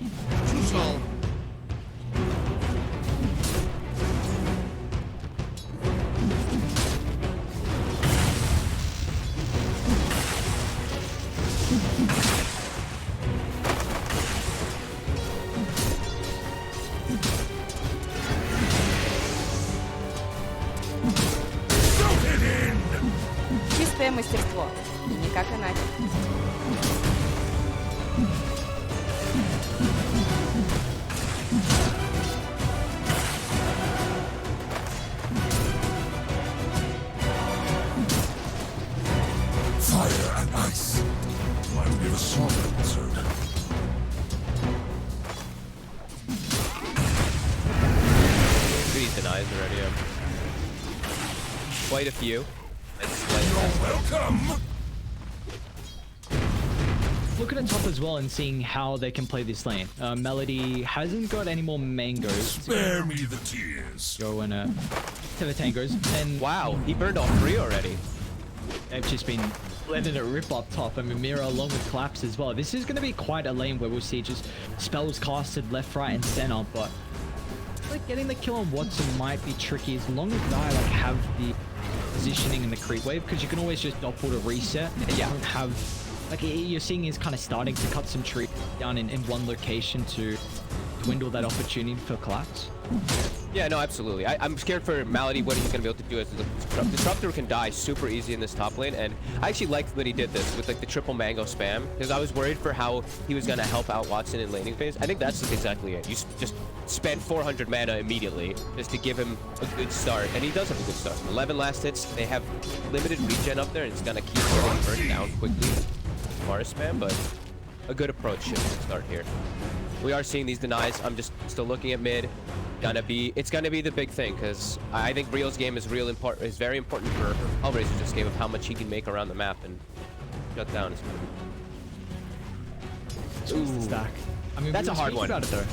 Too small. Чистое мастерство. Не как иначе. Fire and ice. Might be a sword wizard. These denies already. Quite a few. Welcome. Look at the top as well and seeing how they can play this lane. Melody hasn't got any more mangoes. Spare me the tears. Go and to the tangos. And Wow, he burned all 3 already. they've just been letting it rip up top. I mean, Mira along with CoLLapse as well. This is going to be quite a lane where we'll see just spells casted left, right, and center. But like getting the kill on Watson might be tricky as long as I like have the positioning in the creep wave, because you can always just doppel to reset. And you don't have like you're seeing is kind of starting to cut some tree down in one location to dwindle that opportunity for CoLLapse. Yeah, no, absolutely. I'm scared for Malady, what he's going to be able to do as the Disruptor can die super easy in this top lane, and I actually liked that he did this with like the triple mango spam, because I was worried for how he was going to help out Watson in laning phase. I think that's exactly it. You just spend 400 mana immediately just to give him a good start, and he does have a good start. 11 last hits, they have limited regen up there, and it's going to keep getting burned down quickly. Mars spam, but a good approach to start here. We are seeing these denies. I'm just still looking at mid. It's gonna be the big thing, because I think Real's game is very important for HellRaisers this game, of how much he can make around the map and shut down his Ooh. Stack. I mean, that's a hard one. About it, though.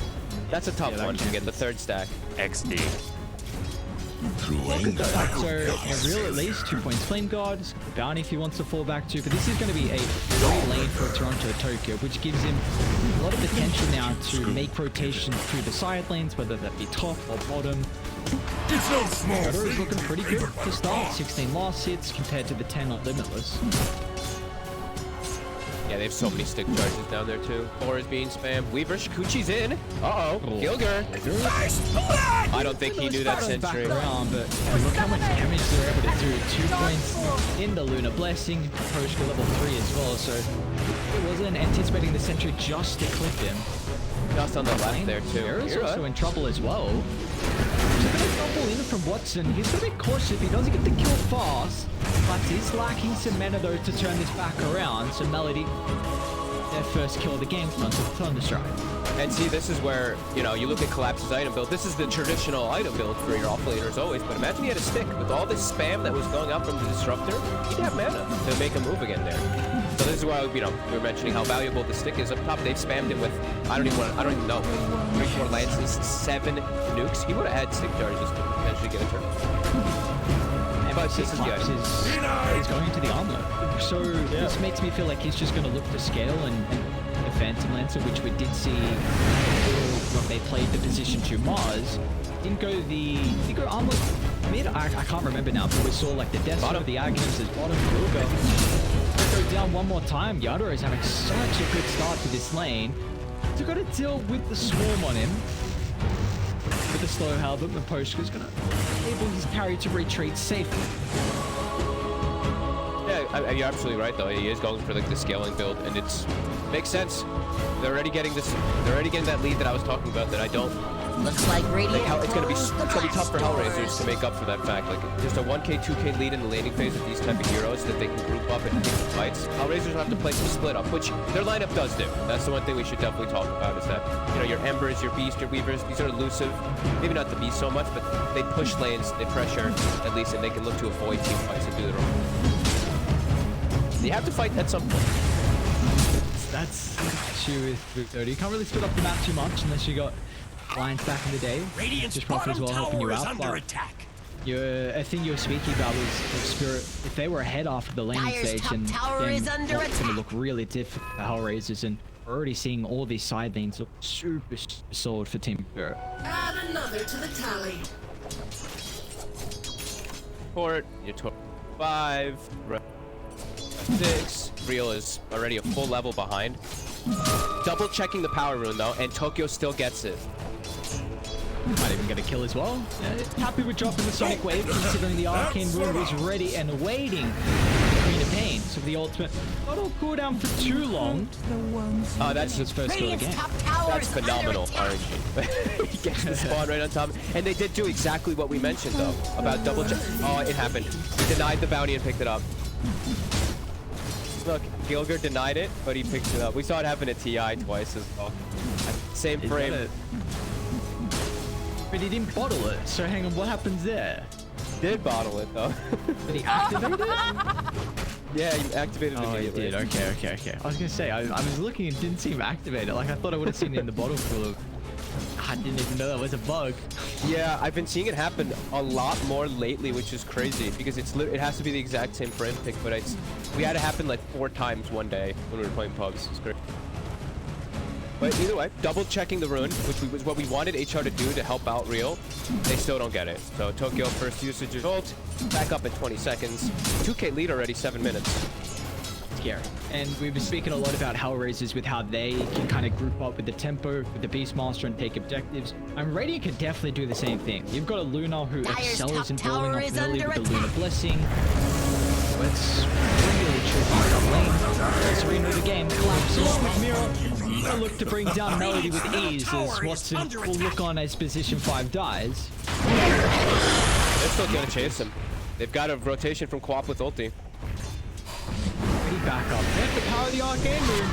That's a tough one to get the 3rd stack. XD. So, Real at least 2 points. Flame Guard, Bounty if he wants to fall back to, but this is going to be a free lane for Toronto Tokyo, which gives him a lot of potential now to make rotations through the side lanes, whether that be top or bottom. It's no small Gutter thing. is looking pretty good to start. 16 last hits compared to the 10 on Limitless. Yeah, they have so many stick charges down there too. 4 is being spammed. Weaver Shikuchi's in. Uh-oh. Gilger. I don't think he knew that sentry. Back around, but look how much damage they're able to do. 2 points in the Lunar Blessing. Approach level 3 as well, so it wasn't anticipating the sentry just to clip him. Just on the left there too. Mira's also in trouble as well. He's a bit of double in from Watson. He's going to be cautious if he doesn't get the kill fast, but he's lacking some mana though to turn this back around. So Melody, their first kill of the game, front of Thunderstrike. And see, this is where, you know, you look at CoLLapse's item build. This is the traditional item build for your off-laners always, but imagine he had a stick. With all this spam that was going out from the Disruptor, he'd have mana to make a move again there. So this is why, you know, we were mentioning how valuable the stick is up top. They've spammed it with, I don't even know, 3, 4 lances, 7 nukes. He would have had stick charges to potentially get a turn. But this is good. He's going into the armor. So this makes me feel like he's just going to look to scale and the Phantom Lancer, which we did see when they played the position to Mars. Did he go armor mid? I can't remember now, but we saw like the death of the Aghanim's as bottom. Go down one more time. Yada is having such a good start to this lane. So got to deal with the swarm on him. With the slow halberd, the post is going to enable his parry to retreat safely. Yeah, you're absolutely right though. He is going for like the scaling build, and it's makes sense. They're already getting this. They're already getting that lead that I was talking about. That I don't. Looks like Radiant. It's gonna be tough for HellRaisers to make up for that fact. Like just a 1k, 2k lead in the laning phase with these type of heroes that they can group up and take the fights. HellRaisers will have to play some split up, which their lineup does do. That's the one thing we should definitely talk about, is that, you know, your Embers, your Beast, your Weavers, these are elusive. Maybe not the Beast so much, but they push lanes, they pressure at least, and they can look to avoid team fights and do their own. You have to fight at some point. That's the issue with Dota. You can't really split up the map too much unless you got lines back in the day. Radiant's just Prof as well helping you out. But a thing you were speaking about was Spirit. If they were ahead after the lane stage, and then it's going to look really difficult for HellRaisers. And already seeing all these side lanes look super solid for Team Pure. Add another to the tally. Port, you're 5, 6. Real is already a full level behind. Double checking the power rune though, and Tokyo still gets it. Might even get a kill as well. Happy with dropping the Sonic Wave, considering the Arcane Rune was ready and waiting for Queen of Pain. So the ultimate not all cooldown for too long. Oh, that's his first kill Radiant's again. top tower That's is phenomenal under attack. RNG. He gets the spawn right on top. And they did do exactly what we mentioned though, about double check. Oh, it happened. He denied the bounty and picked it up. Look, Gilger denied it, but he picked it up. We saw it happen at TI twice as well. Same frame. But he didn't bottle it, so hang on, what happens there? Did bottle it though. Did he activate it? Yeah, he activated it Oh, he immediately. did. Okay. I was gonna say, I was looking and didn't see him activate it. Like, I thought I would have seen it in the bottle full of... I didn't even know that was a bug. Yeah, I've been seeing it happen a lot more lately, which is crazy because it has to be the exact same frame pick, but we had it happen like 4 times one day when we were playing pubs. It's great. But either way, double checking the rune, which was what we wanted HR to do to help out Real. They still don't get it. So Tokyo first usage of ult, back up in 20 seconds. 2k lead already, 7 minutes. Scary. And we've been speaking a lot about HellRaisers with how they can kind of group up with the tempo, with the Beastmaster and take objectives. And Radiant can definitely do the same thing. You've got a Luna who excels in blowing up early with the Luna Blessing. So it's really tricky top lane. Let's renew the game. Collapses with Mirror. They'll look to bring down Melody with ease as Watson will look on as position 5 dies. They're still gonna chase him. They've got a rotation from Co-op with ulti. Ready back up. They have to power the Arcane Rune.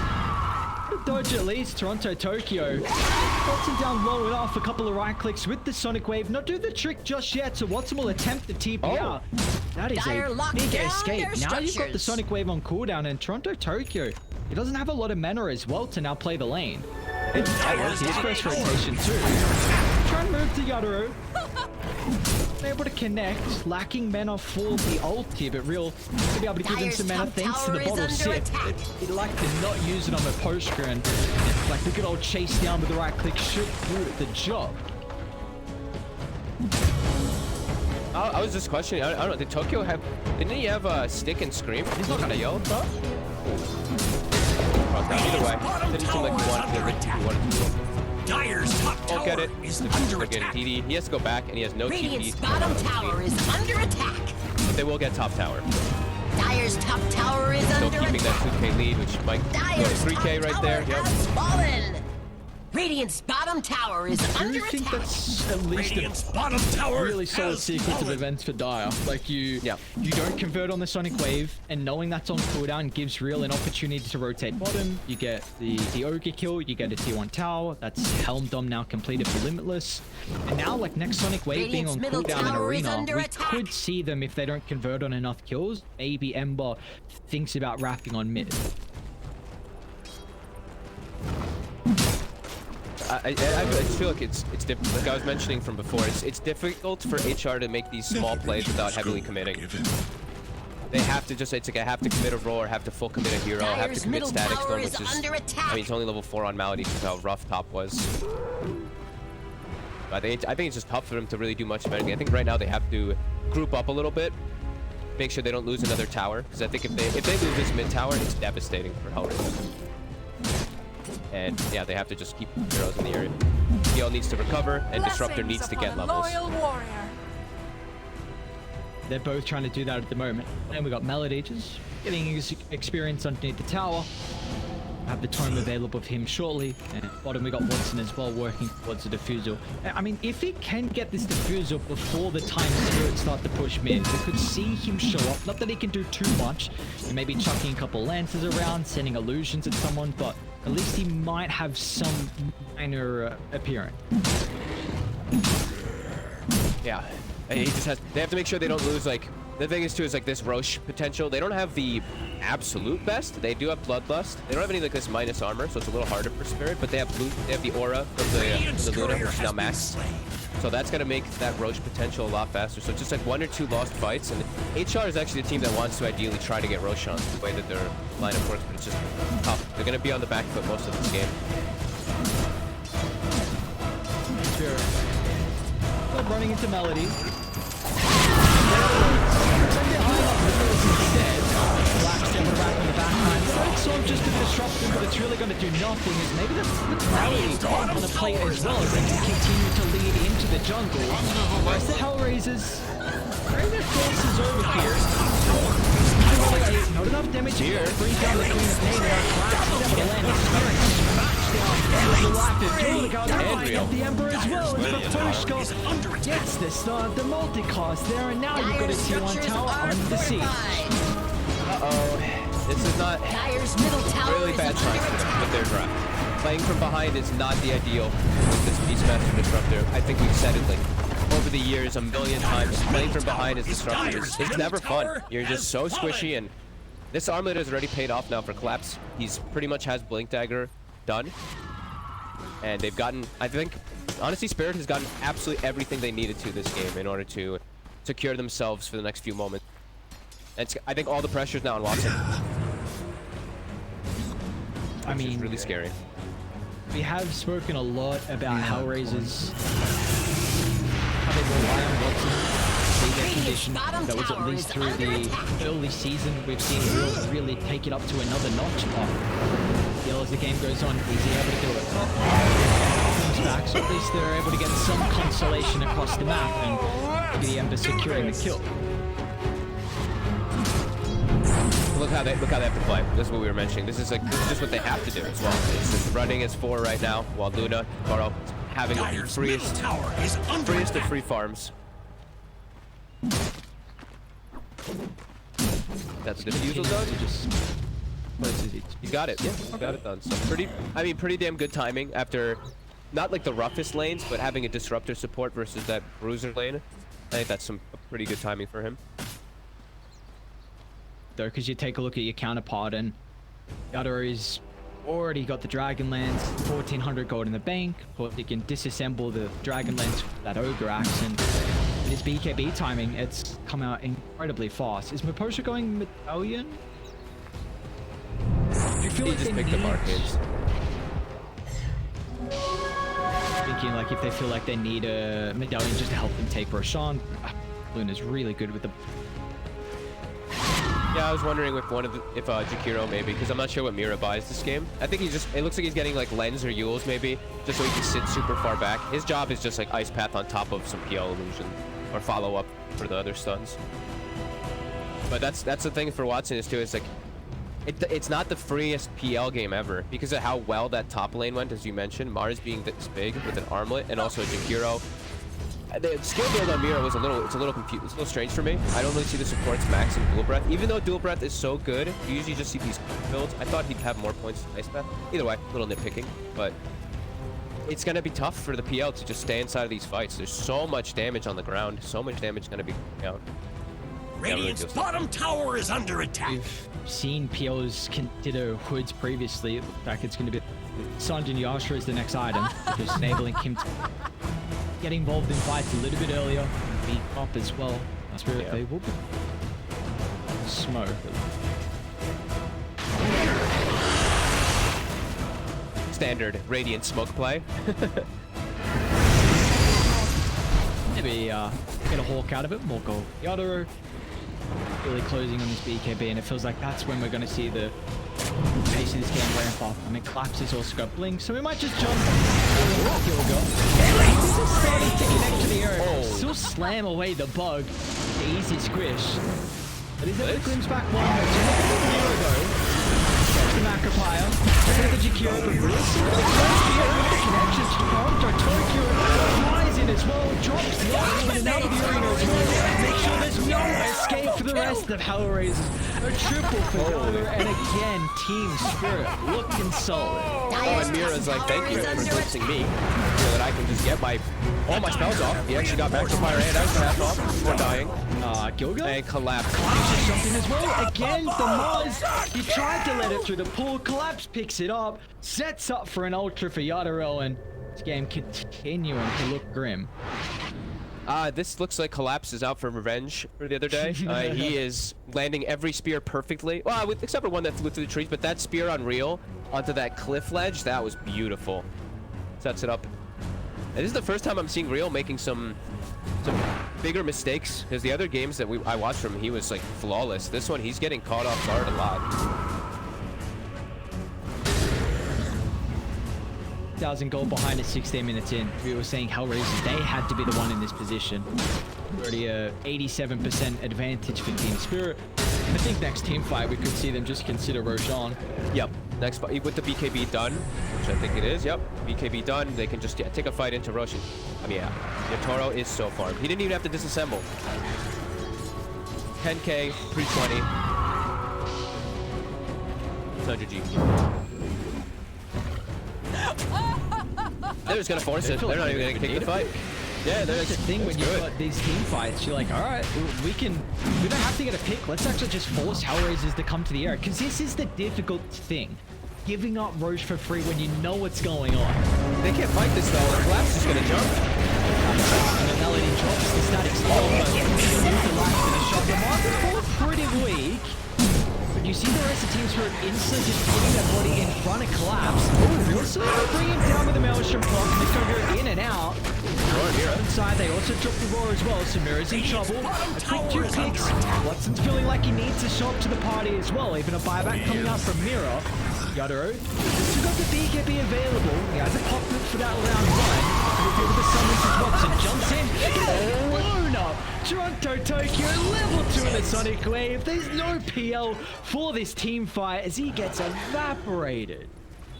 Dodge at least. Toronto, Tokyo. Watson down low enough. A couple of right clicks with the Sonic Wave. Not do the trick just yet, so Watson will attempt the TP out. That is Dire a locked big down escape. their Now you've got the structures. Sonic Wave on cooldown, and Toronto, Tokyo. He doesn't have a lot of mana as well to now play the lane. It's his first rotation too. Trying to move to Yadoro. Able to connect, lacking mana for the ulti, but Real to be able to give him some mana thanks to the bottle sip. He'd like to not use it on the poster, and like the good old chase down with the right click should do the job. I was just questioning. I don't know. Did Tokyo have? Didn't he have a stick and scream? He's not gonna yell though. Either way, didn't seem like he wanted to. Dire's top Won't get tower it. is They're under getting attack. TD. He has to go back, and he has no Radiant's TD. bottom tower is under attack. But they will get top tower. Dire's top tower is Still under keeping that attack. 2k lead, which might go to Dire's 3k top right there. tower Yep. has fallen. Radiant's bottom tower is Do under you think attack. that's at least Radiant's a bottom tower really solid has sequence of fallen. events for Dire? Like you don't convert on the Sonic Wave, and knowing that's on cooldown gives Real an opportunity to rotate bottom. You get the Ogre kill, you get a tier 1 tower. That's Helm Dom now completed for Limitless. And now, like, next Sonic Wave being on Radiant's middle cooldown in tower is Arena, under we attack. could see them if they don't convert on enough kills. Maybe Ember thinks about wrapping on mid. I just feel like it's different. Like I was mentioning from before, it's difficult for HR to make these small plays without heavily committing. They have to just, it's like I have to commit a roar, have to full commit a hero, have to Dire's commit middle static tower storm, is which is, under attack. I mean, it's only level 4 on Malady because how rough top was. I think it's just tough for them to really do much of anything. I think right now they have to group up a little bit, make sure they don't lose another tower, because I think if they lose this mid tower, it's devastating for HellRaisers. And yeah, they have to just keep heroes in the area. DL needs to recover, and Disruptor needs to get levels. They're both trying to do that at the moment. And we got Melody just getting his experience underneath the tower. Have the tome available for him shortly. And bottom we got Watson as well working towards the defusal. I mean, if he can get this defusal before the time spirits start to push mid, we could see him show up. Not that he can do too much. He may be chucking a couple lances around, sending illusions at someone, but at least he might have some minor appearance. Yeah, and he just has. They have to make sure they don't lose. Like the thing is too is like this Roche potential. They don't have the absolute best. They do have Bloodlust. They don't have any like this minus armor, so it's a little harder for Spirit. But they have the aura of the Luna, which is now maxed. So that's going to make that Roche potential a lot faster. So just like 1 or 2 lost fights. And HR is actually the team that wants to ideally try to get Roche on the way that their lineup works, but it's just tough. They're going to be on the back foot most of this game. Sure. Still running into Melody. So just to disrupt him, but it's really going to do nothing. Is maybe that's Melody on the plate as well. As they can continue to lead into the jungle. Whereas the HellRaisers, bring their forces over here. Not enough damage here. Bring down the Queen of Pain. The Emperor as well. The Poshko gets this the multicast there, and now you've got a T1 tower under the siege. Uh-oh. This is not really bad times for them with their draft. Playing from behind is not the ideal with this Beastmaster Disruptor. I think we've said it like over the years a million times. Playing from behind as Disruptor is never fun. You're just so squishy, and this armlet has already paid off now for CoLLapse. He's pretty much has Blink Dagger done. And they've gotten, I think, honestly, Spirit has gotten absolutely everything they needed to this game in order to secure themselves for the next few moments. And I think all the pressure is now on Watson. I mean, it's really scary. We have spoken a lot about HellRaisers, how they rely on Watson, their condition. That was at least through the early season. We've seen really take it up to another notch. As the game goes on, he's able to do it. Comes back, so at least they're able to get some consolation across the map and the Ember securing the kill. Look how they have to play. This is what we were mentioning. This is just what they have to do as well. It's just running as 4 right now, while Luna, Carl, having the freest of free farms. That's the defusal done. You got it. Yeah, you got it done. So pretty damn good timing after not like the roughest lanes, but having a disruptor support versus that bruiser lane. I think that's some pretty good timing for him. Though, because you take a look at your counterpart, and Yadoro's already got the Dragonlance, 1400 gold in the bank. He can disassemble the Dragonlance with that Ogre Axe, and his BKB timing, it's come out incredibly fast. Is Miposha going Medallion? Do you feel like just picked up arcades. Thinking like if they feel like they need a Medallion just to help them take Roshan. Luna's really good with the... Yeah, I was wondering if Jakiro maybe, because I'm not sure what Mira buys this game. I think it looks like he's getting like Lens or Yules maybe, just so he can sit super far back. His job is just like Ice Path on top of some PL illusion, or follow up for the other stuns. But that's the thing for Watson is too, it's like, it's not the freest PL game ever, because of how well that top lane went, as you mentioned, Mars being this big with an armlet, and also Jakiro. The skill build on Mira was a little confused. It's a little strange for me. I don't really see the supports max in Dual Breath. Even though Dual Breath is so good, you usually just see these builds. I thought he'd have more points than Ice Path. Either way, a little nitpicking, but it's gonna be tough for the PL to just stay inside of these fights. There's so much damage on the ground. So much damage gonna be coming out. Radiant's bottom tower is under attack. We've seen PLs consider hoods previously. It looks like it's going to be Sanjin Yasha is the next item, just enabling him to get involved in fights a little bit earlier, beat up as well. Spirit, they will be smoke. Standard Radiant smoke play. Maybe get a Hawk out of it, more gold. Yadoro really closing on his BKB, and it feels like that's when we're going to see the pace of this game ramp up. I mean, CoLLapse has also got Blink, so we might just jump. Here we go. Starting to connect to the earth. Still slam away the bug. The easy squish. But he's able to glimpse back one. Here we go. The Macroplier. Look at the Jakiro, but really the connection to Tokyo flies in as well, drops the ultimate and out of the arena as well. Make sure there's no escape for the rest of HellRaisers. A triple for Yadoro, and again, Team Spirit looking solid. Oh, and Mira's like, thank you for glimpsing me, so that I can just get all my spells off. He actually got Macroplier and Ice Path off before dying. Gilga? And CoLLapse. CoLLapse jumping as well. Again, the Mars. He tried to let it through the pool. CoLLapse picks it up, sets up for an ultra for Yadoro, and this game continuing to look grim. This looks like CoLLapse is out for revenge for the other day. He is landing every spear perfectly. Well, except for one that flew through the trees, but that spear on Real onto that cliff ledge, that was beautiful. Sets it up. And this is the first time I'm seeing Real making some bigger mistakes, because the other games that I watched from him, he was like flawless. This one, he's getting caught off guard a lot. 1,000 gold behind it 16 minutes in. We were saying HellRaisers, they had to be the one in this position. Already a 87% advantage for Team Spirit. I think next team fight we could see them just consider Roshan. Yep. Next fight with the BKB done, which I think it is. Yep. BKB done. They can just take a fight into Roshan. I mean, yeah. Yatoro is so farmed. He didn't even have to disassemble. 10k, 320. 100 G. They're just gonna force it. They're not even gonna kick the fight. Yeah, that's the thing when you've got these team fights. You're like, all right, we don't have to get a pick. Let's actually just force HellRaisers to come to the area, because this is the difficult thing. Giving up Roche for free when you know what's going on. They can't fight this though. The collapse is gonna jump. And the Melody drops the static stall. The Markers pull it pretty weak. But you see the rest of Team Spirit instantly just putting their body in front of CoLLapse. Oh, also bring him down with the Maelstrom Proc. And it's going to go in and out. Inside, they also drop the Roar as well. So Mira's in trouble. A quick 2 picks. Watson's feeling like he needs to show up to the party as well. Even a buyback coming out from Mira. Yatoro still got the BKB available. He has a pop hook for that round 1. With the summons as Watson jumps in. Blown up. Toronto Tokyo level 2 in the Sonic Wave. There's no PL for this team fight as he gets evaporated.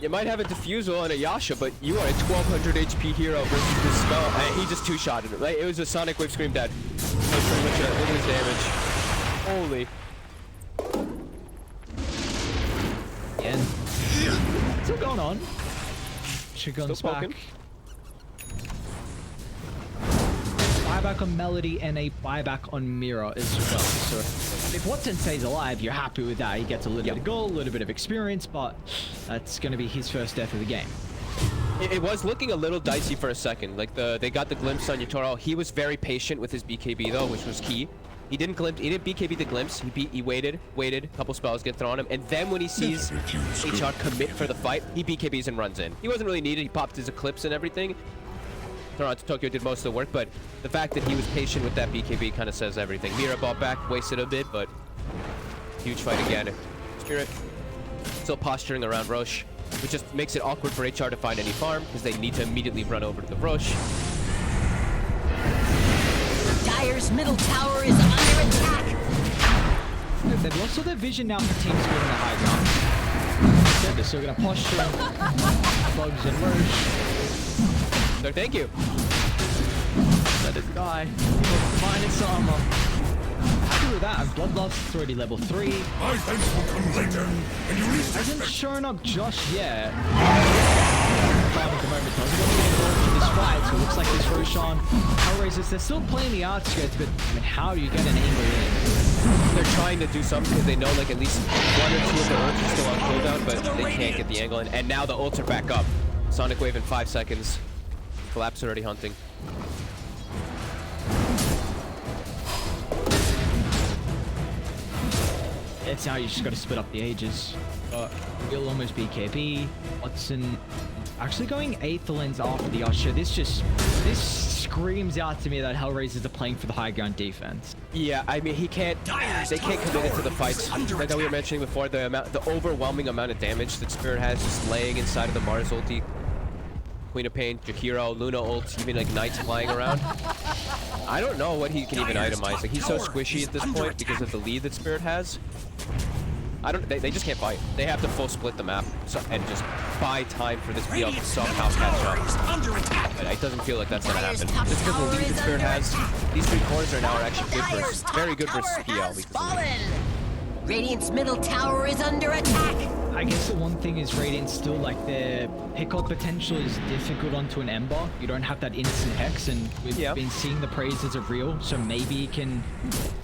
You might have a defusal and a Yasha, but you are a 1200 HP hero versus this spell. And he just two-shotted it. Like, it was a Sonic Wave Scream dead. That's pretty much it. Look at his damage. Holy. And still going on. Shogun's back. Buyback on Melody and a buyback on Mira as well. So if Watson stays alive, you're happy with that. He gets a little bit of gold, a little bit of experience, but that's going to be his first death of the game. It was looking a little dicey for a second. Like they got the glimpse on Yatoro. He was very patient with his BKB though, which was key. He didn't BKB the glimpse. He waited, a couple spells get thrown on him, and then when he sees HR commit for the fight, he BKBs and runs in. He wasn't really needed. He popped his Eclipse and everything. Toronto Tokyo did most of the work, but the fact that he was patient with that BKB kind of says everything. Mira bought back, wasted a bit, but huge fight again. Spirit still posturing around Roche, which just makes it awkward for HR to find any farm because they need to immediately run over to the Roche. Dire's middle tower is under attack. They've lost all their vision now for Team Spirit on the high ground. They're still going to posture. Bugs and Roche. So thank you. Let it die. Minus armor. Happy with that. And Bloodlust is already level 3. My thanks will come later, and you least Hasn't expect. shown up just yet. At the moment doesn't want to get involved in this fight, so it looks like this Roshan HellRaisers, they're still playing the outskirts, but I mean, how do you get an angle in? They're trying to do something because they know like at least 1 or 2 of the ults are still on cooldown, but they can't get the angle in. And now the ults are back up. Sonic Wave in 5 seconds. CoLLapse already hunting. It's now you just got to split up the ages. You'll almost BKB. Watson actually going 8th lens after the Usher. This screams out to me that HellRaisers are playing for the high ground defense. Yeah, I mean they can't commit it to the fights. Like we were mentioning before, the overwhelming amount of damage that Spirit has just laying inside of the Mars ulti. Queen of Pain, Jakiro, Luna ult, even like Knights flying around. I don't know what he can even itemize. Like he's so squishy at this point because of the lead that Spirit has. They just can't fight. They have to full split the map and just buy time for this PL to somehow catch up. But it doesn't feel like that's gonna happen. Just because the lead that Spirit has, these 3 cores are now actually good versus, very good versus PL. Radiant's middle tower is under attack. I guess the one thing is Radiant still like their pick-up potential is difficult onto an Ember. You don't have that instant Hex, and we've been seeing the praises of Real, so maybe you can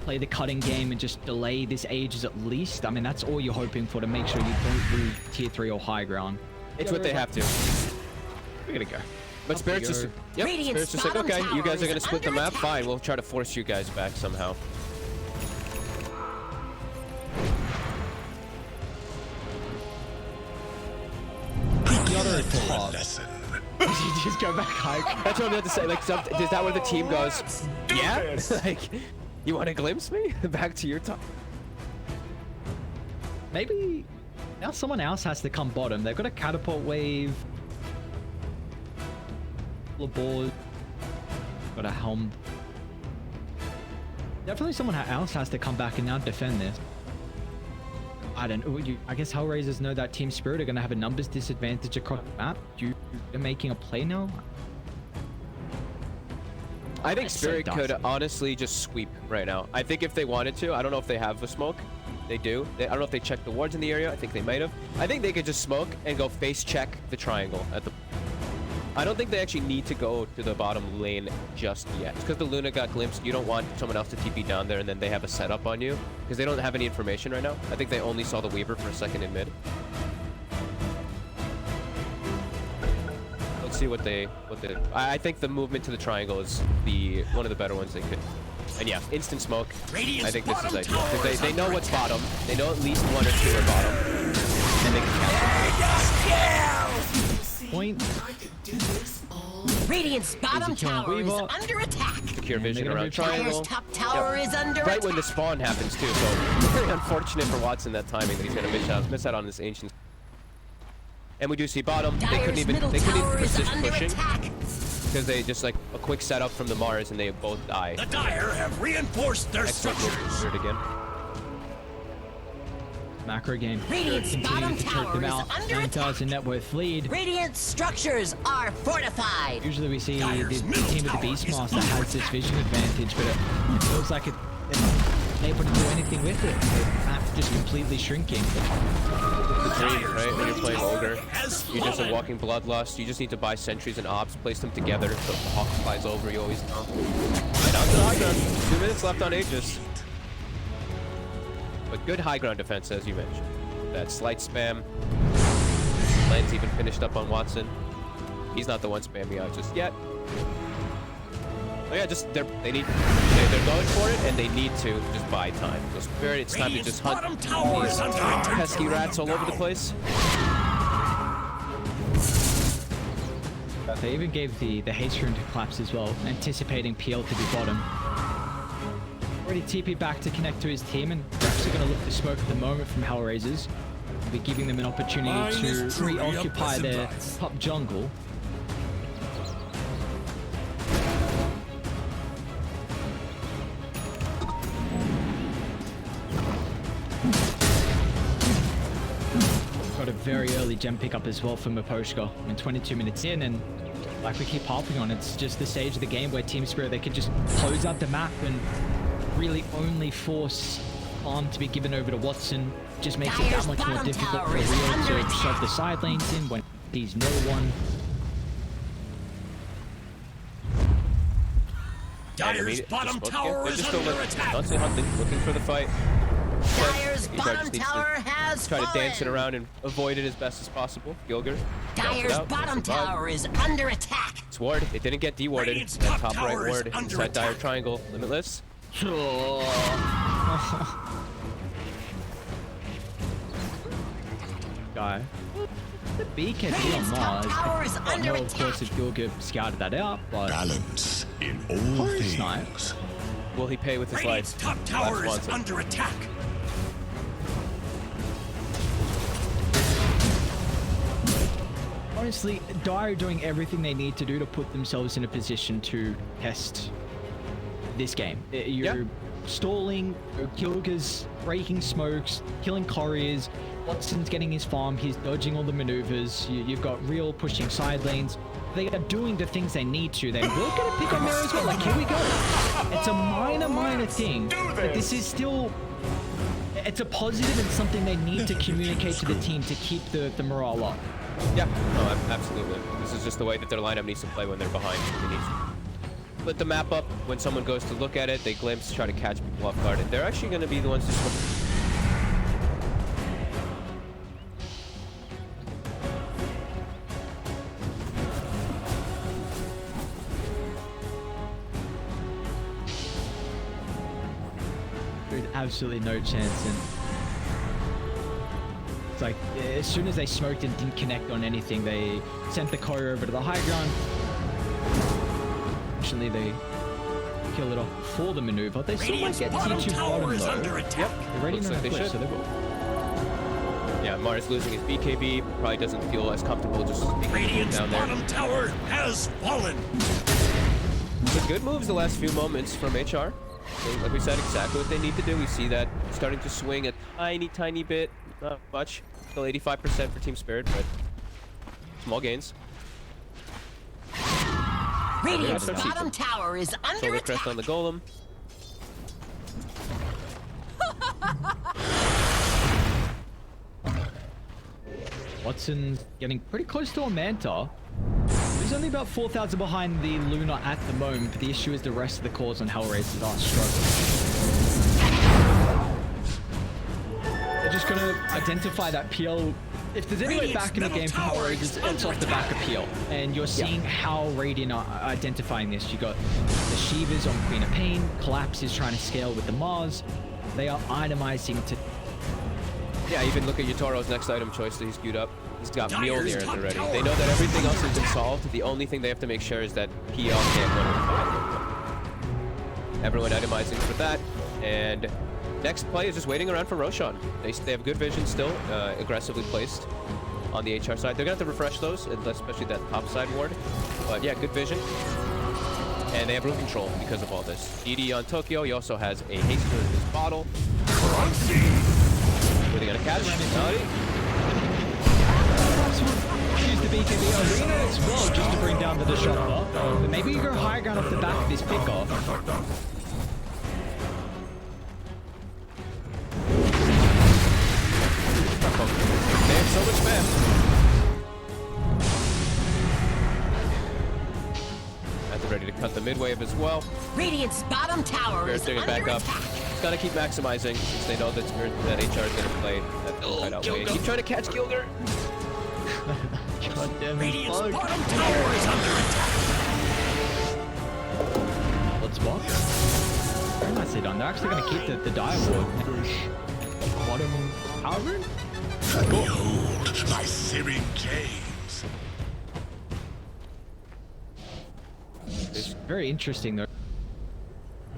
play the cutting game and just delay this ages at least. I mean, that's all you're hoping for, to make sure you don't lose tier 3 or high ground. It's what they have to. We're gonna go. But Spirit's just, yep, Radiant's Spirit's just like, bottom okay, you guys tower are gonna is split the under map. attack. Fine, we'll try to force you guys back somehow. The other top. Lesson. You just go back high. That's what I'm about to say. Like, is that where the team goes? Yeah. Like, you want to glimpse me back to your top? Maybe now someone else has to come bottom. They've got a catapult wave. Board. Got a helm. Definitely someone else has to come back and now defend this. I don't know. I guess HellRaisers know that Team Spirit are going to have a numbers disadvantage across the map. You're making a play now? I think That's so Spirit could dicey. honestly just sweep right now. I think if they wanted to, I don't know if they have a smoke. They do. I don't know if they checked the wards in the area. I think they might have. I think they could just smoke and go face check the triangle at the... I don't think they actually need to go to the bottom lane just yet. Because the Luna got glimpsed, you don't want someone else to TP down there and then they have a setup on you. Because they don't have any information right now. I think they only saw the Weaver for a second in mid. Let's see what they... I think the movement to the triangle is one of the better ones they could... And yeah, instant smoke. I think this is ideal. Because they know what's bottom. They know at least one or two are bottom. And they can catch it. Point. Radiant's bottom Easy kill. tower is Weaver. under attack. Secure vision they're gonna around do Dire's triangle. top tower is under Right attack. when the spawn happens too, so very unfortunate for Watson that timing that he's gonna miss out on this ancient. And we do see bottom. They couldn't Dire's even middle persist tower is under pushing attack. because they just like a quick setup from the Mars and they both die. The Dire have reinforced their Excellent move structures. from Spirit again. Macro game. Radiant's Continue bottom to choke tower them is out. under 9,000 net worth lead. Radiant structures are fortified. Usually we see the Dire's team middle with the tower Beastmaster is has this vision advantage, but it feels like they're not able to do anything with it. The map's just completely shrinking. The dream, right? When you're playing Ogre, Has you're just a fallen. walking bloodlust. You just need to buy sentries and ops, place them together so if the hawk flies over, you always know. And down to the high ground. 2 minutes left on Aegis. But good high ground defense, as you mentioned. That slight spam. Lan's even finished up on Watson. He's not the one spamming out just yet. Oh yeah, just they're going for it, and they need to just buy time. So Spirit, it's time to Radiant's just hunt bottom tower is under attack. pesky rats all over the place. They even gave the haste rune to collapse as well, anticipating PL to be bottom. Already TP back to connect to his team, and they're actually going to look to smoke at the moment from HellRaisers. We'll be giving them an opportunity Mine to is truly a reoccupy pleasant their rise. top jungle. Got a very early gem pickup as well from Maposhka. I mean, 22 minutes in, and like we keep harping on, it's just the stage of the game where Team Spirit, they can just close out the map and really only force farm to be given over to Watson. Just makes it that Dire's much more bottom difficult for tower is Real under to attack. shove the side lanes in when he's no one. Dire's bottom tower is under attack. Constantly hunting, looking for the fight. Dire's He bottom just needs to tower has Try to fallen. dance it around and avoid it as best as possible. Gilger. Dire's bottom tower is under attack. It's ward. It didn't get dewarded. Radiant's That top top right tower is ward under inside Dire attack. Triangle. Limitless. Guy. The beacon on Radiant's top Mars. tower is I don't under know, of course, attack. if Gilger scouted that out, but Balance in all It's not. things. Will he pay with his Radiant's life? top tower Last is Watson. under attack. honestly, Dire are doing everything they need to do to put themselves in a position to test this game. You're stalling, Gilga's breaking smokes, killing couriers, Watson's getting his farm, he's dodging all the maneuvers, you've got Real pushing side lanes. They are doing the things they need to. They will get a pick on there as well. Like, here we go. It's a minor thing, but this is still... It's a positive and something they need to communicate to the team to keep the morale up. Yeah, no, absolutely. This is just the way that their lineup needs to play when they're behind. They need to split the map up. When someone goes to look at it, they glimpse, try to catch people off guard. And they're actually going to be the ones to swim. absolutely no chance. And it's like, as soon as they smoked and didn't connect on anything, they sent the core over to the high ground. Actually, they kill it off before the maneuver. They still might get T2 bottom though. under attack. Yep. They're ready Looks to like they flip, should. so they will. Yeah, Mars losing his BKB. Probably doesn't feel as comfortable just being Radiant's down there. bottom tower has fallen. But good moves the last few moments from HR. Like we said, exactly what they need to do. We see that starting to swing a tiny bit. Not much. Still 85% for Team Spirit, but small gains. Radiant's Yeah, bottom tower is under Solar attack. crest on the golem. Watson getting pretty close to a Manta. He's only about 4,000 behind the Luna at the moment, but the issue is the rest of the cores on HellRaisers are struggling. They're just gonna identify that PL. If there's any way back in the game for HellRaisers, it's off the back of PL. And you're seeing how Radiant are identifying this. You got the Shivas on Queen of Pain, CoLLapse is trying to scale with the Mars. They are itemizing to Yeah, even look at Yotoro's next item choice that he's queued up. He's got Mjolnir already. They know that everything else has been solved. The only thing they have to make sure is that PL can't go to the final. Everyone itemizing for that. And next play is just waiting around for Roshan. They have good vision still, aggressively placed on the HR side. They're gonna have to refresh those, especially that top side ward. But yeah, good vision. And they have room control because of all this. ED on Tokyo. He also has a haster in his bottle. Were they gonna catch? Melody? use the BKB arena as well just to bring down the disruptor. But maybe you go high ground off the back of this pickoff. They have so much spam. That's ready to cut the mid wave as well. Radiant's bottom tower is Spirit's under taking it back up. attack. Gotta keep maximizing since they know that Spirit, that HR is gonna play that right out way. Keep trying to catch Gilder. God damn it. Radiant's bottom tower is under attack. Let's walk. Very nicely done. They're actually going to keep the dive ward. Bottom power rune? Behold my searing caves. It's very interesting though.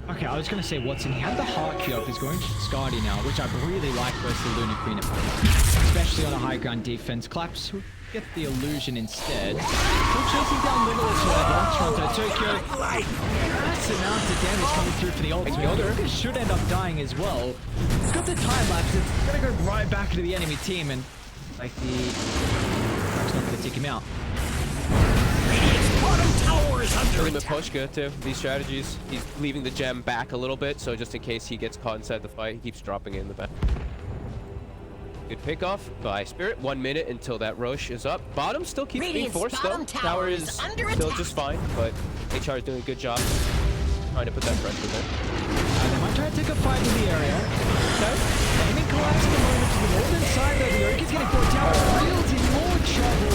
Okay, I was going to say Watson. He had the heart queue up. He's going to Skadi now, which I really like versus the Luna Queen. Especially on a high ground defense. CoLLapse will get the illusion instead. Still chasing down Little as well. Toronto, Tokyo. That's the amount of damage coming through for the ultimate. Gilder should end up dying as well. It's got the time lapse. It's going to go right back into the enemy team and like the... It's not going to take him out. Radiant's bottom tower is under Killing attack. Miposhka too. These strategies, he's leaving the gem back a little bit, so just in case he gets caught inside the fight, he keeps dropping it in the back. Good pickoff by Spirit. 1 minute until that Roche is up. Bottom still keeps being Radiant's forced though. bottom tower is under still attack. just fine, but HR is doing a good job trying to put that pressure there. They might try to take a fight in the area. No, aiming collapse at the moment to the northern side though. The Yogi's getting caught down. Reels in more trouble.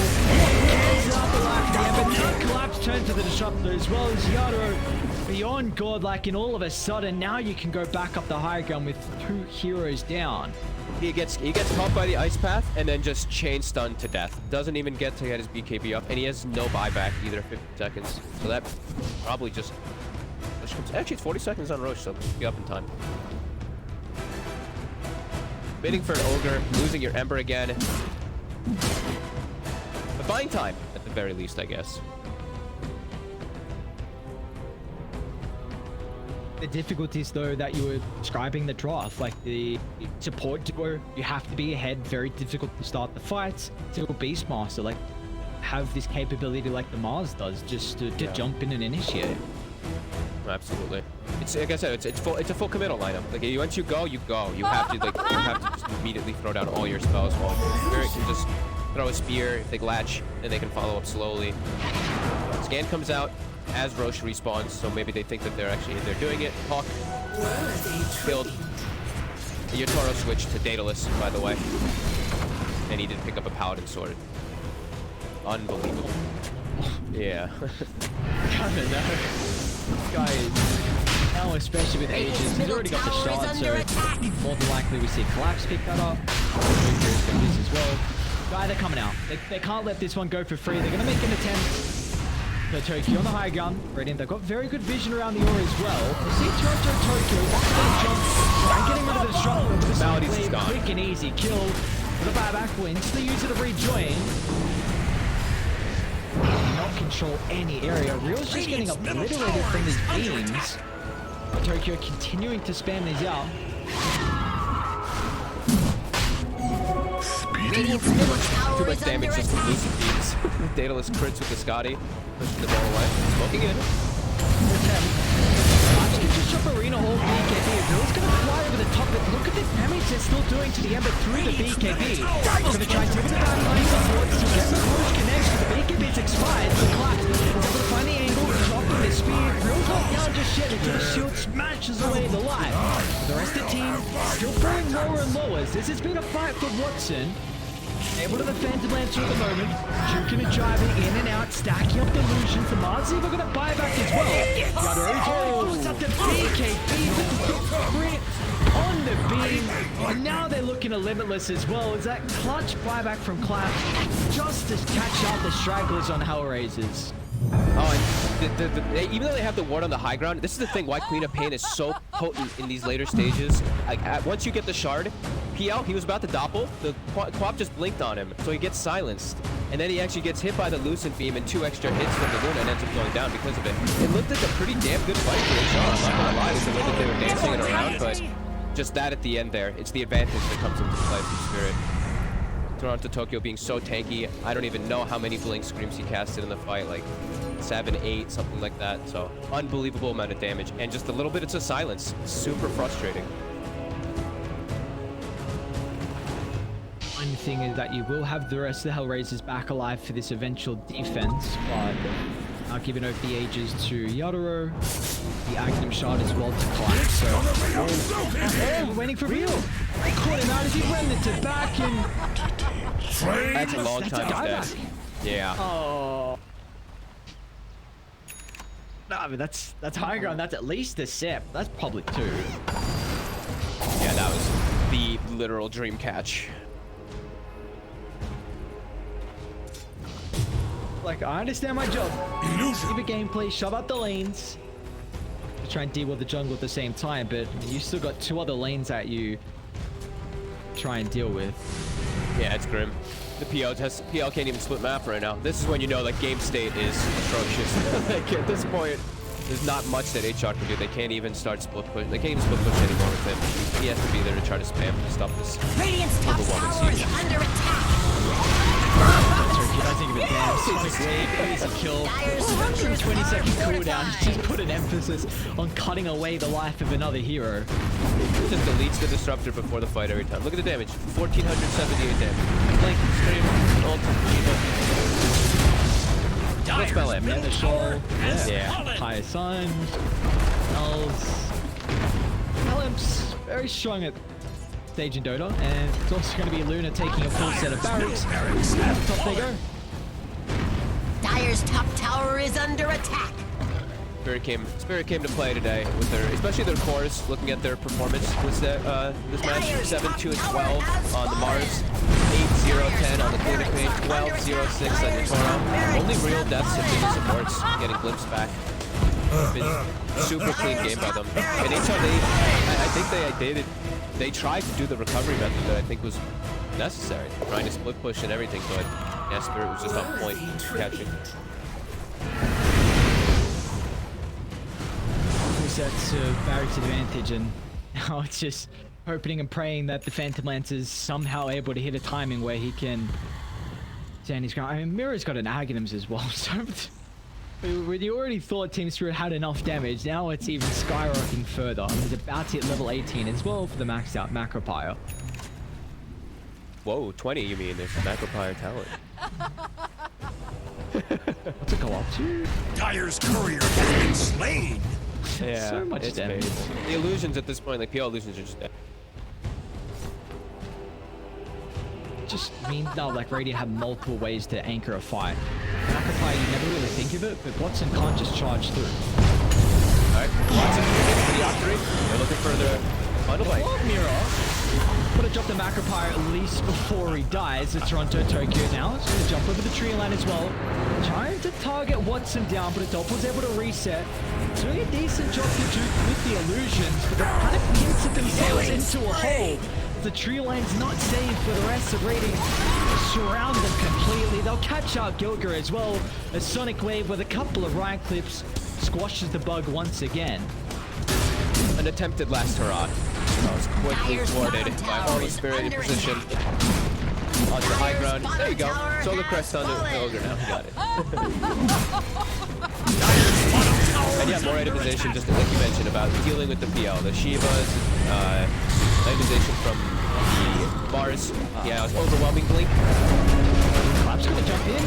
Gets out the left hand, but now CoLLapse turned to the disruptor as well as Yadro beyond godlike, and all of a sudden now you can go back up the high ground with 2 heroes down. He gets caught by the ice path and then just chain stunned to death. Doesn't even get to get his BKB up, and he has no buyback either. 50 seconds, so that probably just actually it's 40 seconds on Roche, so be up in time. Bidding for an ogre, losing your Ember again. But buying time at the very least, I guess. The difficulties though that you were describing the draft, like the support duo, you have to be ahead, very difficult to start the fights. To a Beastmaster, like have this capability like the Mars does, just to jump in and initiate. Absolutely. It's like I said, it's a full committal lineup. Like once you go, you go. You have to just immediately throw down all your spells. While Spirit can just throw a spear, they latch, and they can follow up slowly. Scan comes out as Roche respawns, so maybe they think that they're doing it. Hawk killed. Yotaro switched to Daedalus, by the way, and he did pick up a Paladin sword. Unbelievable. Yeah. God, no. Guys, Now, especially with ages, he's already got the shot, so more than likely we see CoLLapse pick that up. Joker's got this as well. Guy, they're coming out. They can't let this one go for free. They're going to make an attempt. So Tokyo on the high ground. Radiant, they've got very good vision around the aura as well. We see Toronto Tokyo. That's the jump. Try getting rid of the struggle. This Melody's just gone. Quick and easy kill. The buyback will instantly use it to rejoin. Not control any area. Real's just getting obliterated from his beams. Tokyo continuing to spam these out. Too much damage just from losing beams. Daedalus crits with the Scotty. Pushing the ball away. Smoking in. Can just jump arena hold BKB. Real's gonna fly over the top, but look at the damage they're still doing to the Ember through the BKB. Gonna try to with the back line supports to get the close connection. The BKB's expired. The CoLLapse is able to find the angle, dropping the speed. Real's not down just yet until the shield smashes away the light. The rest of the team still falling lower and lower. This has been a fight for Watson. Able to the Phantom Lancer at the moment. Juking and driving in and out, stacking up delusion for Mars. We're going to buy back as well. Puts up the BKB with the crit on the beam. And now they're looking at Limitless as well. Is that clutch buyback from CoLLapse just to catch out the stragglers on HellRaisers? Oh, and even though they have the ward on the high ground, this is the thing why Queen of Pain is so potent in these later stages. Like, once you get the shard, PL, he was about to doppel, the Quap just blinked on him, so he gets silenced. And then he actually gets hit by the Lucent Beam and 2 extra hits from the Luna and ends up going down because of it. It looked like a pretty damn good fight for HR. I'm not gonna lie, with the way that they were dancing it around, but just that at the end there, it's the advantage that comes into play from Spirit. Toronto Tokyo being so tanky, I don't even know how many blink screams he casted in the fight, like 7, 8, something like that. So unbelievable amount of damage, and just a little bit into silence. Super frustrating. One thing is that you will have the rest of the HellRaisers back alive for this eventual defense, but I'll give it over the ages to Yadoro, the Agnum shot as well to CoLLapse. So we're waiting for Real. Caught him out as he went into back and That's a long time dead. Yeah. oh. No, I mean that's high ground. That's at least a sip. That's probably 2. Yeah, that was the literal dream catch. Like, I understand my job. Illusion. Keep a gameplay, shove out the lanes. Try and deal with the jungle at the same time, but you still got 2 other lanes that you try and deal with. Yeah, it's grim. The PL can't even split map right now. This is when you know that game state is atrocious. Like, at this point, there's not much that HR can do. They can't even start split push. They can't even split push anymore with him. He has to be there to try to spam to stop this Radiant's top tower is siege. under attack. Turkey doesn't give a damn. It's a easy kill. 120-second cooldown. He's just put an emphasis on cutting away the life of another hero. Just deletes the disruptor before the fight every time. Look at the damage. 1,478 damage. Blink, stream, ult, let's spell it. Nether Shoal. Yeah. High Sun. Nulls. CoLLapse very strong at stage in Dota, and it's also going to be Luna taking a full set of barracks. Top they go. Dire's top tower is under attack. Spirit came to play today with their, especially their cores. Looking at their performance this match: 7, 2, and 12 on the Mars, 8, 0, 10 on the Queen of Pain, 12, 0, 6 on the Toro. Only real deaths have been the supports getting glimpsed back. Been super clean game by them. And HR, I think they tried to do the recovery method that I think was necessary, trying to split push and everything, but yeah, Spirit was just on point catching. Sets Barrick's advantage, and now it's just hoping and praying that the Phantom Lance is somehow able to hit a timing where he can stand his ground. I mean, Mirror's got an Aghanims as well, so when you already thought Team Spirit had enough damage, now it's even skyrocketing further. I mean, he's about to hit level 18 as well for the maxed out Macropire. Whoa, 20 you mean? There's Macropire talent. What's it go up to? Dire's courier has been slain. Yeah, So much it's damage. painful. The illusions at this point, like PL illusions are just dead. Just means now like Radiant have multiple ways to anchor a fight. Macropire, you never really think of it, but Watson can't just charge through. Alright, Watson looking for the Octary. They're looking for the bundle bike. Love Mirror. Gotta drop the Macropyre at least before he dies. The Toronto Tokyo now. He's gonna jump over the tree line as well. Trying to target Watson down, but Adolfo's able to reset. Doing a decent job to Duke with the illusions, but they've kind of pincered themselves into a hole. The tree line's not safe for the rest of Radiant. Surround them completely. They'll catch out Gilger as well. A Sonic Wave with a couple of Riot Clips squashes the bug once again. An attempted last hurrah. That was quickly thwarted by Holy Spirit in position. Onto the high ground. There you go. Solar Crest on the Ogre now. Got it. And yeah, more itemization, just like you mentioned, about dealing with the PL. The Shiva's itemization from the Mars. Yeah, it was overwhelming blink. CoLLapse gonna jump in. Can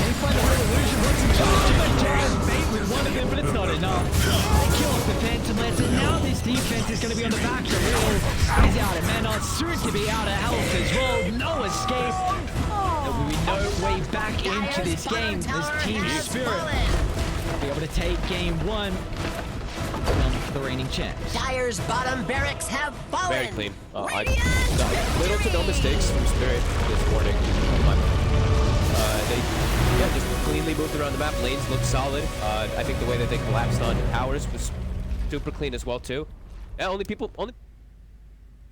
he find the whole illusion? What's in charge? Bait with one of them, but it's not enough. They kill off the Phantom Lance, and now this defense is gonna be on the back. The Real is out of mana, soon to be out of health as well. No escape. There will be no way back into this game. This team spirit be able to take game one. For the reigning champs. Dire's bottom barracks have fallen. Very clean. Little to no mistakes from Spirit this morning. They just cleanly moved around the map. Lanes look solid. I think the way that they collapsed on towers was super clean as well too. Yeah, only